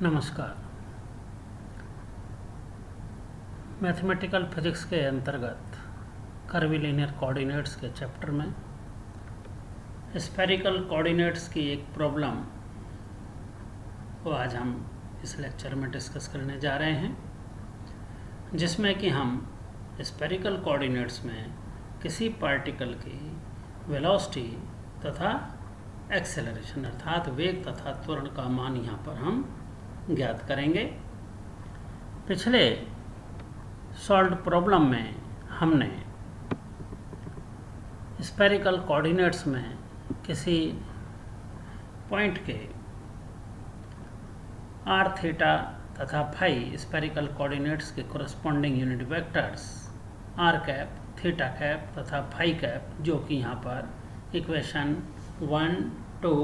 नमस्कार। Mathematical physics के अंतर्गत कर्विलिनियर कोऑर्डिनेट्स के चैप्टर में स्फेरिकल कोऑर्डिनेट्स की एक प्रॉब्लम को आज हम इस लेक्चर में डिस्कस करने जा रहे हैं, जिसमें कि हम स्फेरिकल कोऑर्डिनेट्स में किसी पार्टिकल की वेलोसिटी तथा एक्सेलरेशन अर्थात वेग तथा त्वरण का मान यहाँ पर हम ज्ञात करेंगे। पिछले सॉल्व्ड प्रॉब्लम में हमने स्फेरिकल कोऑर्डिनेट्स में किसी पॉइंट के आर थीटा तथा फाई स्फेरिकल कोऑर्डिनेट्स के corresponding unit vectors R cap, theta cap तथा फाई कैप, जो कि यहाँ पर इक्वेशन 1, 2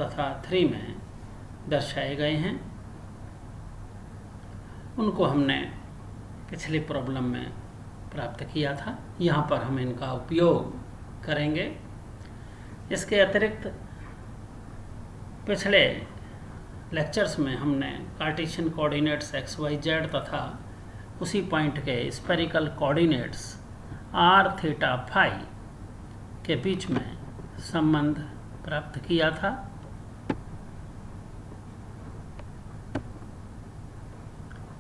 तथा 3 में दर्शाए गए हैं, उनको हमने पिछली प्रॉब्लम में प्राप्त किया था। यहाँ पर हम इनका उपयोग करेंगे। इसके अतिरिक्त पिछले लेक्चर्स में हमने Cartesian coordinates X Y Z तथा उसी पॉइंट के spherical coordinates R theta phi के बीच में संबंध प्राप्त किया था।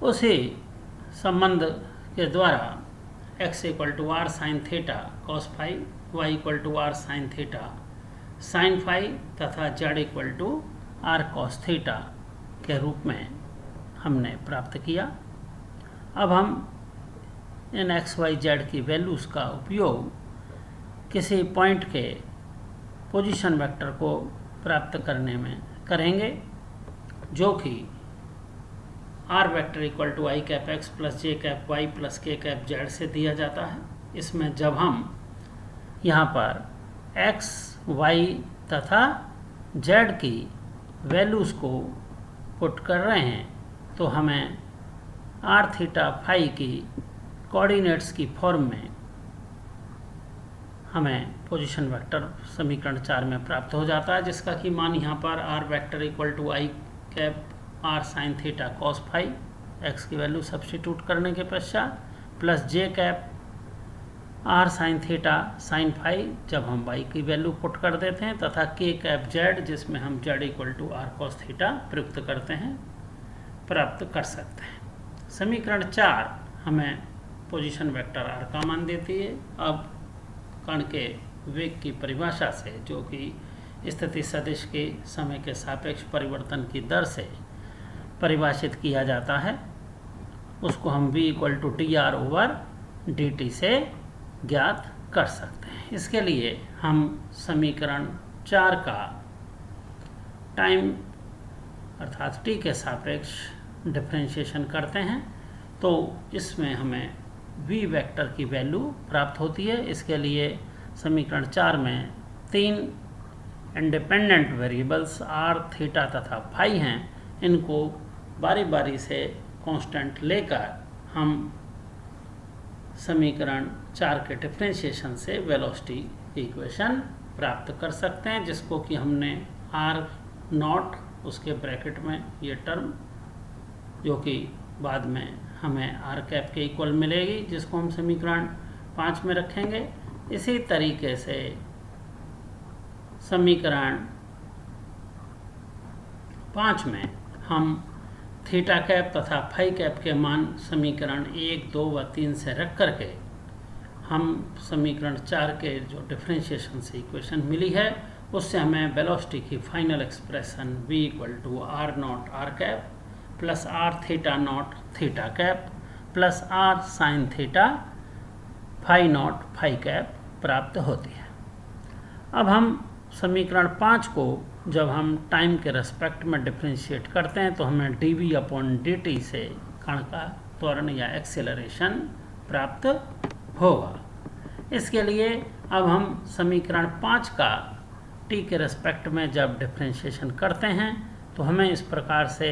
उसी संबंध के द्वारा x = r sin theta cos phi, y = r sin theta sin phi तथा z = r cos थीटा के रूप में हमने प्राप्त किया। अब हम इन x, y, z की वैल्यूज़ का उपयोग किसी पॉइंट के पोजीशन वेक्टर को प्राप्त करने में करेंगे, जो कि r vector = i cap x plus j cap y plus k cap z से दिया जाता है। इसमें जब हम यहाँ पर x, y तथा z की वैल्यूज़ को पुट कर रहे हैं, तो हमें r थीटा फाई की कोऑर्डिनेट्स की फॉर्म में हमें पोजीशन वेक्टर समीकरण 4 में प्राप्त हो जाता है, जिसका कि मान यहाँ पर r vector = i cap r sin theta cos phi, x की वैल्यू सब्स्टिट्यूट करने के पश्चात plus j cap r sin theta sin phi जब हम y की वैल्यू पुट कर देते हैं, तथा k कैप z जिसमें हम z = r cos थीटा प्रयुक्त करते हैं, प्राप्त कर सकते हैं। समीकरण 4 हमें पोजीशन वेक्टर r का मान देती है। अब कण के वेग की परिभाषा से, जो कि स्थिति सदिश के समय के सापेक्ष परिवर्तन की दर से परिभाषित किया जाता है, उसको हम v = dr/dt से ज्ञात कर सकते हैं। इसके लिए हम समीकरण 4 का टाइम अर्थात t के सापेक्ष डिफरेंशिएशन करते हैं, तो इसमें हमें v वेक्टर की वैल्यू प्राप्त होती है। इसके लिए समीकरण 4 में 3 इंडिपेंडेंट वेरिएबल्स r, थीटा तथा फाई हैं। इनको बारी बारी से कांस्टेंट लेकर हम समीकरण 4 के डिफरेंशिएशन से वेलोसिटी इक्वेशन प्राप्त कर सकते हैं, जिसको कि हमने r0 उसके ब्रैकेट में ये टर्म, जो कि बाद में हमें r कैप के इक्वल मिलेगी, जिसको हम समीकरण 5 में रखेंगे। इसी तरीके से समीकरण 5 में हम थीटा कैप तथा फाई कैप के मान समीकरण 1, 2 व 3 से रख करके हम समीकरण 4 के जो डिफरेंशिएशन से इक्वेशन मिली है, उससे हमें वेलोसिटी की final expression v = r0 r cap plus r theta naught theta cap plus r sin theta phi naught phi cap प्राप्त होती है। अब हम समीकरण 5 को जब हम टाइम के रेस्पेक्ट में डिफरेंशिएट करते हैं, तो हमें dv/dt से कण का त्वरण या एक्सेलरेशन प्राप्त होगा। इसके लिए अब हम समीकरण 5 का t के रेस्पेक्ट में जब डिफरेंशिएशन करते हैं, तो हमें इस प्रकार से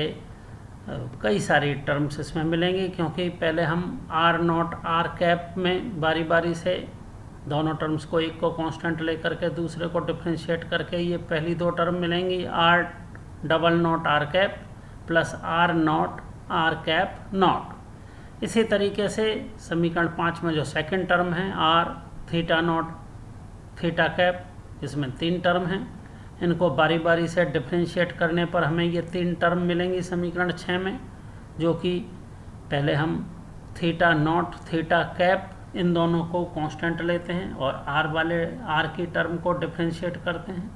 कई सारी टर्म्स इसमें मिलेंगी, क्योंकि पहले हम r0 r कैप में बारी बारी से दोनों टर्म्स को, एक को कांस्टेंट लेकर के दूसरे को डिफरेंशिएट करके ये पहली दो टर्म मिलेंगी r double naught r cap plus R naught R cap naught. इसी तरीके से समीकरण 5 में जो सेकंड टर्म है R theta naught theta cap, इसमें 3 टर्म हैं, इनको बारी बारी से डिफ्रेंशिएट करने पर हमें ये 3 टर्म मिलेंगी समीकरण 6 में, जो कि पहले हम थीटा नॉट थीटा कैप इन दोनों को कांस्टेंट लेते हैं और आर की टर्म को डिफ्रेंशिएट करते हैं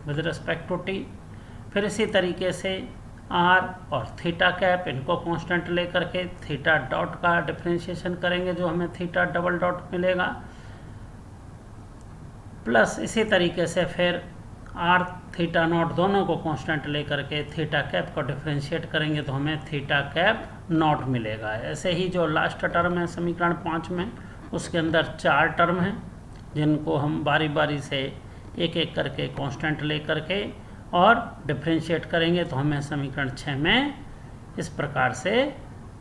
विद रिस्पेक्ट टू टी। फिर इसी तरीके से आर और थीटा कैप इनको कांस्टेंट लेकर के थीटा डॉट का डिफ्रेंशिएशन करेंगे जो हमें थीटा डबल डॉट मिलेगा, प्लस इसी तरीके से फिर आर थीटा नॉट दोनों को कांस्टेंट लेकर के थीटा कैप को डिफ्रेंशिएट करेंगे तो हमें थीटा कैप नॉट मिलेगा। ऐसे ही जो लास्ट टर्म है समीकरण 5 में, उसके अंदर 4 टर्म हैं जिनको हम बारी बारी से एक एक करके कांस्टेंट लेकर के और डिफ्रेंशिएट करेंगे तो हमें समीकरण 6 में इस प्रकार से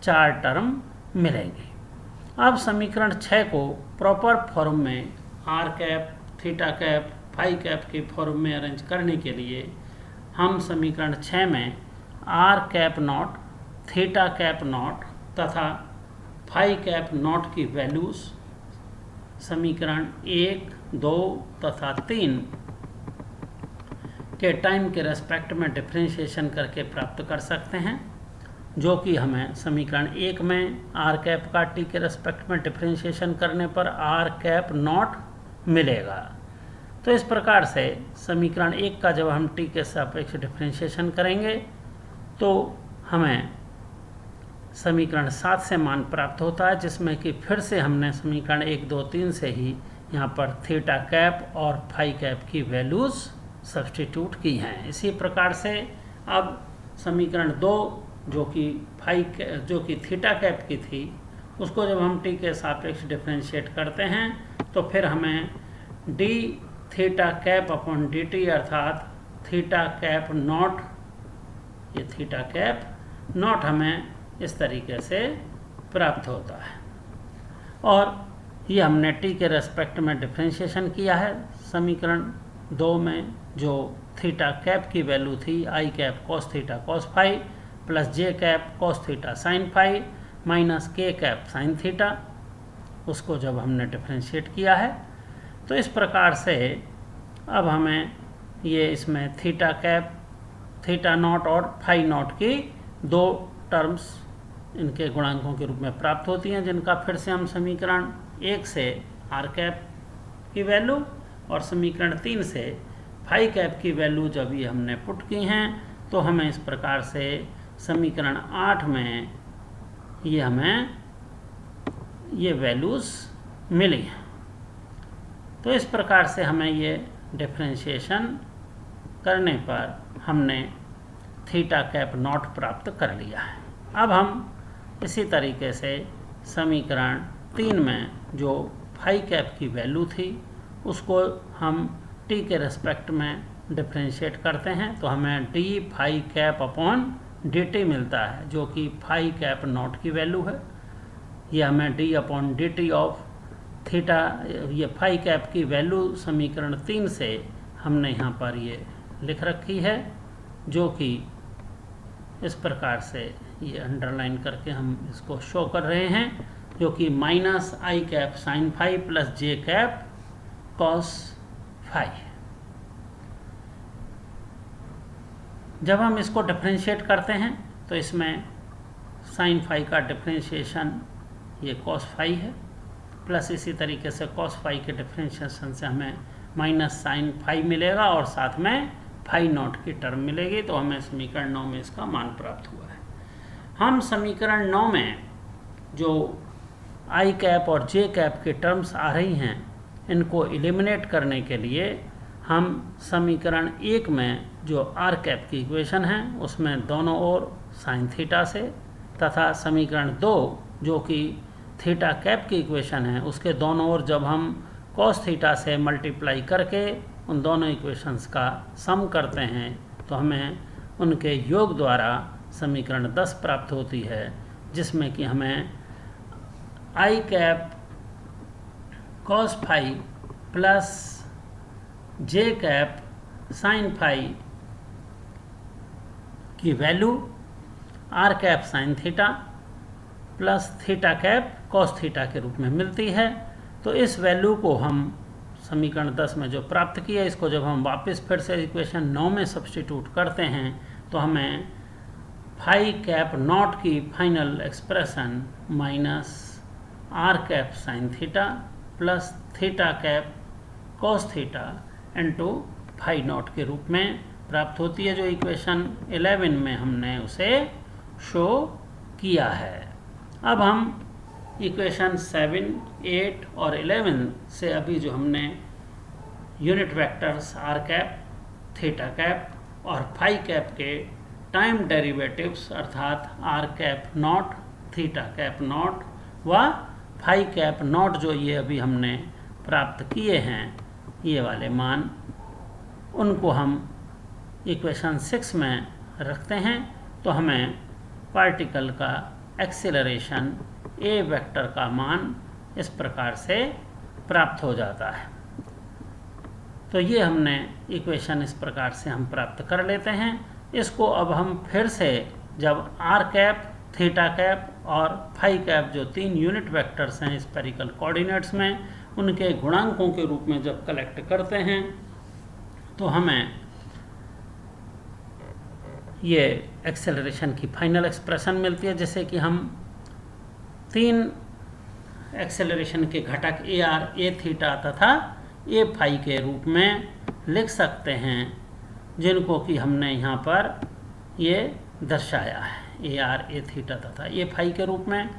4 टर्म मिलेंगे। अब समीकरण 6 को प्रॉपर फॉर्म में R cap theta cap phi cap के फॉर्म में अरेंज करने के लिए हम समीकरण 6 में R cap naught theta cap naught तथा फाई कैप नॉट की वैल्यूज समीकरण 1, 2 तथा 3 के टाइम के रेस्पेक्ट में डिफ्रेंशिएशन करके प्राप्त कर सकते हैं, जो कि हमें समीकरण 1 में आर कैप का टी के रेस्पेक्ट में डिफ्रेंशिएशन करने पर आर कैप नॉट मिलेगा। तो इस प्रकार से समीकरण 1 का जब हम टी के सापेक्ष डिफ्रेंशिएशन करेंगे तो हमें समीकरण 7 से मान प्राप्त होता है, जिसमें कि फिर से हमने समीकरण 1, 2, 3 से ही यहाँ पर थीटा कैप और फाई कैप की वैल्यूज़ सब्स्टिट्यूट की हैं। इसी प्रकार से अब समीकरण 2 जो कि थीटा कैप की थी, उसको जब हम टी के सापेक्ष डिफ्रेंशिएट करते हैं तो फिर हमें D theta cap upon D T अर्थात थीटा कैप नॉट, ये थीटा कैप नॉट हमें इस तरीके से प्राप्त होता है। और ये हमने टी के रेस्पेक्ट में डिफ्रेंशिएशन किया है। समीकरण 2 में जो थीटा कैप की वैल्यू थी I cap cos theta cos phi plus J cap cos theta sine phi minus K cap sine theta, उसको जब हमने डिफ्रेंशिएट किया है तो इस प्रकार से अब हमें ये इसमें थीटा कैप थीटा नॉट और फाई नॉट की 2 टर्म्स इनके गुणांकों के रूप में प्राप्त होती हैं, जिनका फिर से हम समीकरण 1 से आर कैप की वैल्यू और समीकरण 3 से फाई कैप की वैल्यू जब ये हमने पुट की हैं तो हमें इस प्रकार से समीकरण 8 में ये हमें ये वैल्यूज़ मिली हैं। तो इस प्रकार से हमें ये डिफ्रेंशिएशन करने पर हमने थीटा कैप नॉट प्राप्त कर लिया है। अब हम इसी तरीके से समीकरण 3 में जो फाई कैप की वैल्यू थी उसको हम टी के रेस्पेक्ट में डिफ्रेंशिएट करते हैं तो हमें D phi cap upon D T मिलता है, जो कि फाई कैप नॉट की वैल्यू है। ये हमें D upon D T of theta, ये फाई कैप की वैल्यू समीकरण 3 से हमने यहाँ पर ये लिख रखी है, जो कि इस प्रकार से ये अंडरलाइन करके हम इसको शो कर रहे हैं, जो कि माइनस आई cap sine phi plus J cap cos phi. जब हम इसको डिफ्रेंशिएट करते हैं तो इसमें साइन फाई का डिफ्रेंशिएशन ये कॉस फाई है, प्लस इसी तरीके से कॉस फाई के डिफ्रेंशिएशन से हमें माइनस साइन फाई मिलेगा और साथ में फाई नॉट की टर्म मिलेगी। तो हमें समीकरण 9 में इसका मान प्राप्त हुआ है। हम समीकरण 9 में जो आई कैप और जे कैप की टर्म्स आ रही हैं इनको एलिमिनेट करने के लिए हम समीकरण 1 में जो आर कैप की इक्वेशन है उसमें दोनों ओर साइन थीटा से, तथा समीकरण 2 जो कि थीटा कैप की इक्वेशन है उसके दोनों ओर जब हम कॉस थीटा से मल्टीप्लाई करके उन दोनों इक्वेशंस का सम करते हैं तो हमें उनके योग द्वारा समीकरण 10 प्राप्त होती है, जिसमें कि हमें I cap cos phi plus J cap sine phi की value R cap sine theta plus theta cap cos theta के रूप में मिलती है। तो इस वैल्यू को हम समीकरण 10 में जो प्राप्त किया, इसको जब हम वापस फिर से इक्वेशन 9 में सब्स्टिट्यूट करते हैं तो हमें फाई कैप नॉट की final expression minus R cap sine theta plus theta cap cos theta into phi naught के रूप में प्राप्त होती है, जो इक्वेशन 11 में हमने उसे शो किया है। अब हम इक्वेशन 7, 8 और 11 से अभी जो हमने unit vectors R cap, theta cap और फाई कैप के टाइम डेरिवेटिव्स अर्थात R cap naught, theta cap naught व फाई कैप नॉट जो ये अभी हमने प्राप्त किए हैं, ये वाले मान, उनको हम इक्वेशन 6 में रखते हैं तो हमें पार्टिकल का एक्सेलरेशन ए वेक्टर का मान इस प्रकार से प्राप्त हो जाता है। तो ये हमने इक्वेशन इस प्रकार से हम प्राप्त कर लेते हैं। इसको अब हम फिर से जब आर कैप, थीटा कैप और फाई कैप जो 3 यूनिट वेक्टर्स हैं स्फेरिकल कोऑर्डिनेट्स में, उनके गुणांकों के रूप में जब कलेक्ट करते हैं तो हमें ये एक्सेलरेशन की फाइनल एक्सप्रेशन मिलती है, जैसे कि हम 3 एक्सेलरेशन के घटक ए आर, ए थीटा तथा ए फाई के रूप में लिख सकते हैं, जिनको कि हमने यहाँ पर ये दर्शाया है, ए आर, ए थीटा तथा ए फाई के रूप में।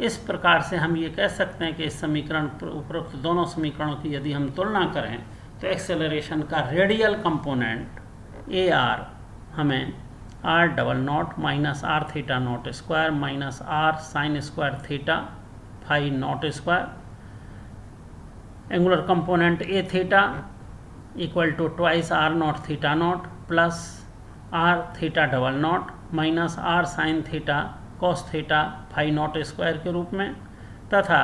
इस प्रकार से हम ये कह सकते हैं कि इस समीकरण, उपरोक्त दोनों समीकरणों की यदि हम तुलना करें तो एक्सेलरेशन का रेडियल कंपोनेंट ए आर हमें r double dot minus r theta dot square minus r sine square theta phi dot square, angular component a theta equal to twice r dot theta dot plus r theta double dot minus r sine theta cos theta phi dot square के रूप में, तथा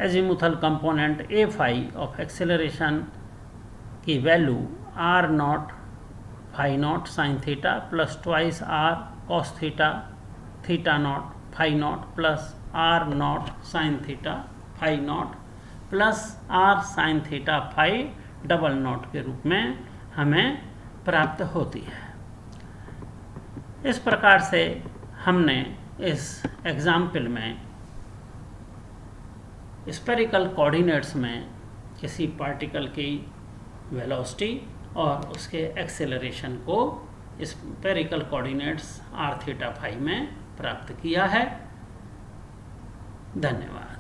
azimuthal component a phi of acceleration की value r dot phi dot sine theta plus twice are cos theta theta naught phi naught plus R naught sine theta phi naught plus R sine theta phi double naught के रूप में हमें प्राप्त होती है। इस प्रकार से हमने इस एग्जाम्पल में स्फेरिकल कोऑर्डिनेट्स में किसी पार्टिकल की वेलोसिटी और उसके एक्सेलरेशन को spherical coordinates R theta phi में प्राप्त किया है। धन्यवाद।